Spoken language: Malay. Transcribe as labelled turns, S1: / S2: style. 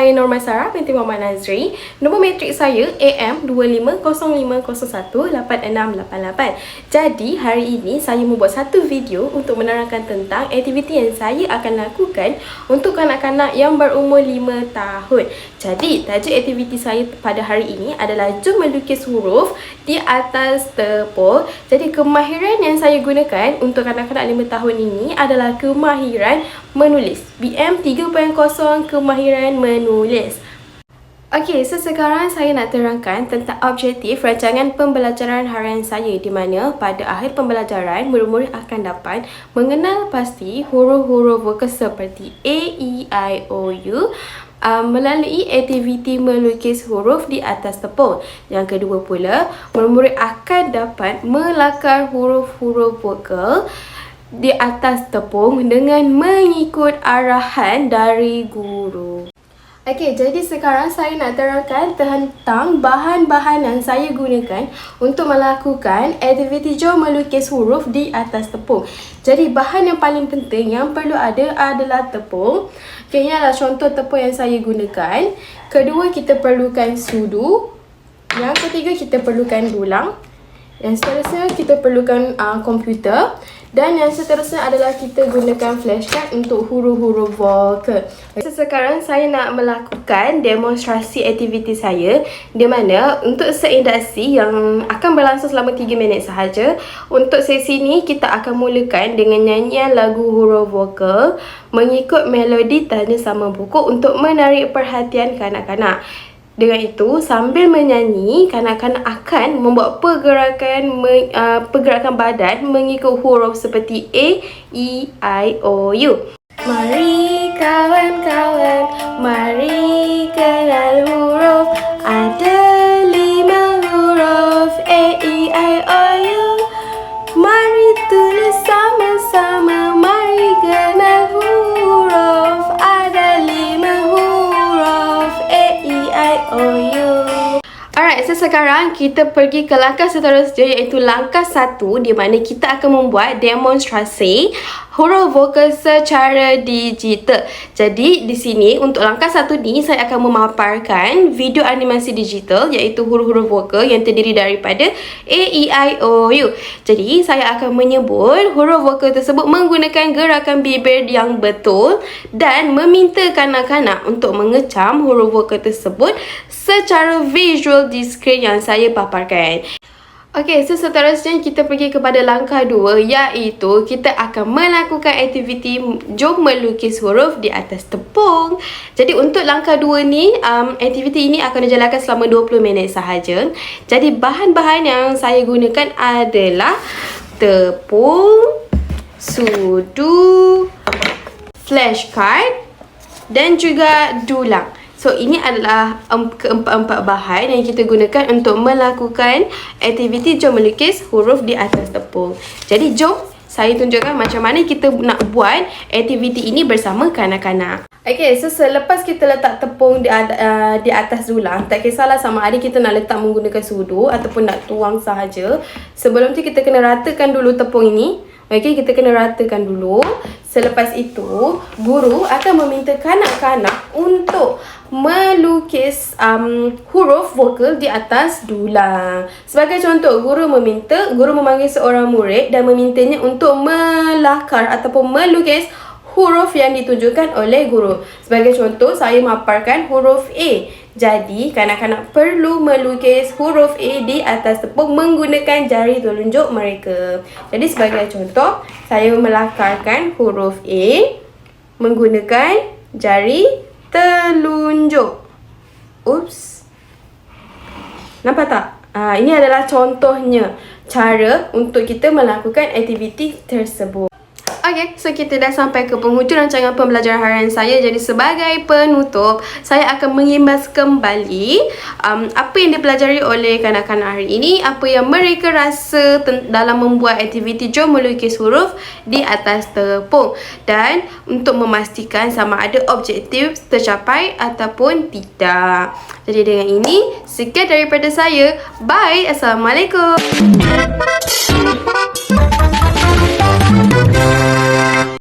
S1: saya Norma Sarah binti Muhammad Nazri. Nombor matrik saya AM2501018688. Jadi hari ini saya membuat satu video untuk menerangkan tentang aktiviti yang saya akan lakukan untuk kanak-kanak yang berumur 5 tahun. Jadi tajuk aktiviti saya pada hari ini adalah jom melukis huruf di atas tepung. Jadi kemahiran yang saya gunakan untuk kanak-kanak 5 tahun ini adalah kemahiran menulis. BM 3.0 kemahiran menulis. Okey, so sekarang saya nak terangkan tentang objektif rancangan pembelajaran harian saya, di mana pada akhir pembelajaran murid-murid akan dapat mengenal pasti huruf-huruf vokal seperti A, E, I, O, U melalui aktiviti melukis huruf di atas tepung. Yang kedua pula, murid-murid akan dapat melakar huruf-huruf vokal di atas tepung dengan mengikut arahan dari guru. Okey, jadi sekarang saya nak terangkan tentang bahan-bahan yang saya gunakan untuk melakukan aktiviti jom melukis huruf di atas tepung. Jadi bahan yang paling penting yang perlu ada adalah tepung. Okay, ini adalah contoh tepung yang saya gunakan. Kedua, kita perlukan sudu. Yang ketiga, kita perlukan dulang. Yang seterusnya, kita perlukan komputer. Dan yang seterusnya adalah kita gunakan flashcard untuk huruf-huruf vokal. Sekarang saya nak melakukan demonstrasi aktiviti saya, di mana untuk seindaksi yang akan berlangsung selama 3 minit sahaja. Untuk sesi ini kita akan mulakan dengan nyanyian lagu huruf vokal mengikut melodi tanda sama buku untuk menarik perhatian kanak-kanak. Dengan itu, sambil menyanyi, kanak-kanak akan membuat pergerakan badan mengikut huruf seperti A, E, I, O, U. Mari kawan-kawan, mari kenal huruf. Ada 5 huruf A, E, I, O, U. Mari tulis sama-sama, mari kenal huruf. Ada 5 huruf A, E, I, O, U. Alright, so sekarang kita pergi ke langkah seterusnya, iaitu langkah 1, di mana kita akan membuat demonstrasi huruf vokal secara digital. Jadi di sini untuk langkah 1 ni saya akan memaparkan video animasi digital, iaitu huruf-huruf vokal yang terdiri daripada A, E, I, O, U. Jadi saya akan menyebut huruf vokal tersebut menggunakan gerakan bibir yang betul dan meminta kanak-kanak untuk mengecam huruf vokal tersebut secara visual di skrin yang saya paparkan. Okey, so seterusnya kita pergi kepada langkah 2, iaitu kita akan melakukan aktiviti jom melukis huruf di atas tepung. Jadi untuk langkah 2 ni, aktiviti ini akan dijalankan selama 20 minit sahaja. Jadi bahan-bahan yang saya gunakan adalah tepung, sudu, flashcard dan juga dulang. So, ini adalah keempat-empat bahan yang kita gunakan untuk melakukan aktiviti jom melukis huruf di atas tepung. Jadi, jom saya tunjukkan macam mana kita nak buat aktiviti ini bersama kanak-kanak. Okay, so selepas kita letak tepung di atas dulang, tak kisahlah sama ada kita nak letak menggunakan sudu ataupun nak tuang sahaja. Sebelum tu kita kena ratakan dulu tepung ini. Okay, kita kena ratakan dulu. Selepas itu, guru akan meminta kanak-kanak untuk melukis huruf vokal di atas dulang. Sebagai contoh, guru memanggil seorang murid dan memintanya untuk melakar ataupun melukis huruf yang ditunjukkan oleh guru. Sebagai contoh, saya memaparkan huruf A. Jadi, kanak-kanak perlu melukis huruf A di atas tepung menggunakan jari telunjuk mereka. Jadi, sebagai contoh, saya melakarkan huruf A menggunakan jari telunjuk. Oops. Nampak tak? Ini adalah contohnya cara untuk kita melakukan aktiviti tersebut. Okay, so kita dah sampai ke penghujung rancangan pembelajaran harian saya. Jadi sebagai penutup, saya akan mengimbas kembali apa yang dipelajari oleh kanak-kanak hari ini, apa yang mereka rasa dalam membuat aktiviti jom melukis huruf di atas tepung, dan untuk memastikan sama ada objektif tercapai ataupun tidak. Jadi dengan ini, sekian daripada saya. Bye. Assalamualaikum.